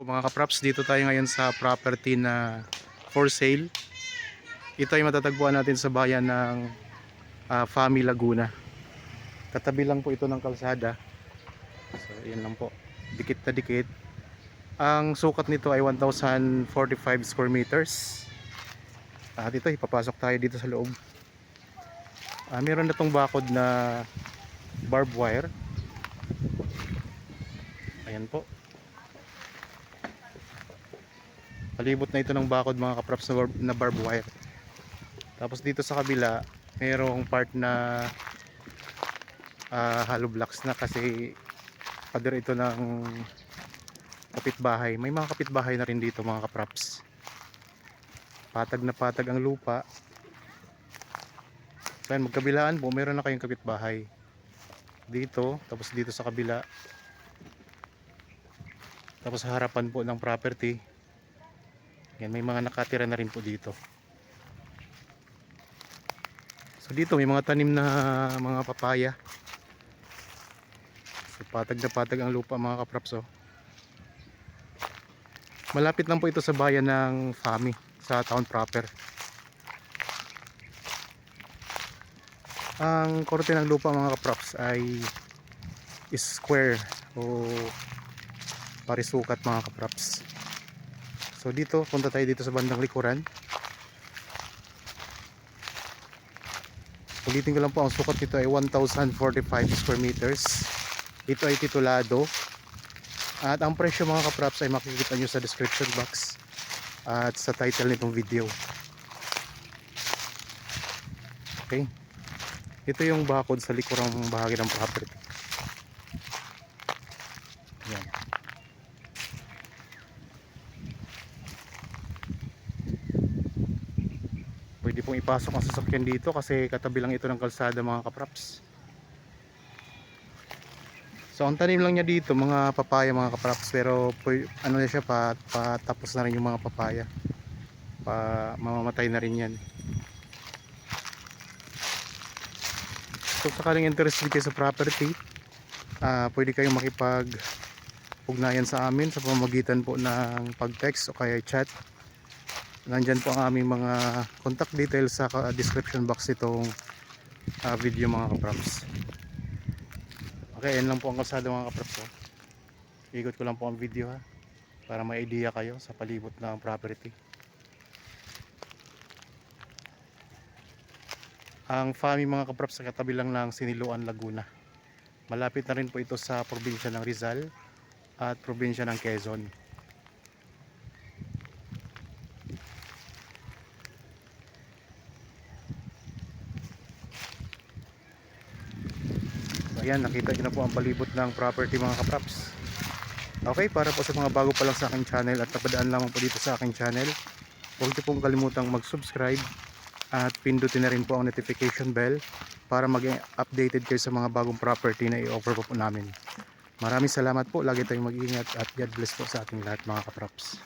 Mga kaprops, dito tayo ngayon sa property na for sale. Ito ay matatagpuan natin sa bayan ng Fami, Laguna. Katabi lang po ito ng kalsada. So, yan lang po. Dikit na dikit. Ang sukat nito ay 1,045 square meters. At ito, ipapasok tayo dito sa loob. Meron na tong bakod na barbed wire. Ayan po. Palibot na ito ng bakod mga kaprops na barbed wire. Tapos dito sa kabila mayroong part na hollow blocks na kasi pader ito ng kapitbahay. May mga kapitbahay na rin dito mga kaprops. Patag na patag ang lupa. So magkabilaan po meron na kayong kapitbahay dito, tapos dito sa kabila, tapos sa harapan po ng property. Yan, may mga nakatira na rin po dito. So dito may mga tanim na mga papaya. So patag na patag ang lupa mga kaprops. Malapit lang po ito sa bayan ng Fami, sa town proper. Ang korte ng lupa mga kaprops ay square o parisukat mga kaprops. So dito, punta tayo dito sa bandang likuran. Ulitin ko lang po, ang sukat nito ay 1,045 square meters. Ito ay titulado. At ang presyo mga kaprops ay makikita nyo sa description box at sa title nitong video. Okay. Ito yung bakod sa likurang bahagi ng property. Yan. Pwede pong ipasok ang sasakyan dito kasi katabi lang ito ng kalsada mga kaprops. So ang tanim lang niya dito mga papaya mga kaprops, pero ano na siya, patapos na rin yung mga papaya. Mamamatay na rin yan. So sakaling interested kayo sa property, pwede kayong makipag-ugnayan sa amin sa pamamagitan po ng pag-text o kaya chat. Nandyan po ang aming mga contact details sa description box itong video mga kaprops. Okay, yan lang po ang kalsada mga kaprops. Ikot ko lang po ang video para may idea kayo sa palibot ng property. Ang Fami mga kaprops sa katabi lang ng Siniloan, Laguna. Malapit na rin po ito sa probinsya ng Rizal at probinsya ng Quezon. Ayan, nakita nyo na po ang palibot ng property mga kaprops. Okay, para po sa mga bago pa lang sa aking channel at napadaan lamang po dito sa aking channel, huwag niyo pong kalimutang mag-subscribe at pindutin na rin po ang notification bell para maging updated kayo sa mga bagong property na i-offer po namin. Maraming salamat po, lagi tayong mag-ingat at God bless po sa ating lahat mga kaprops.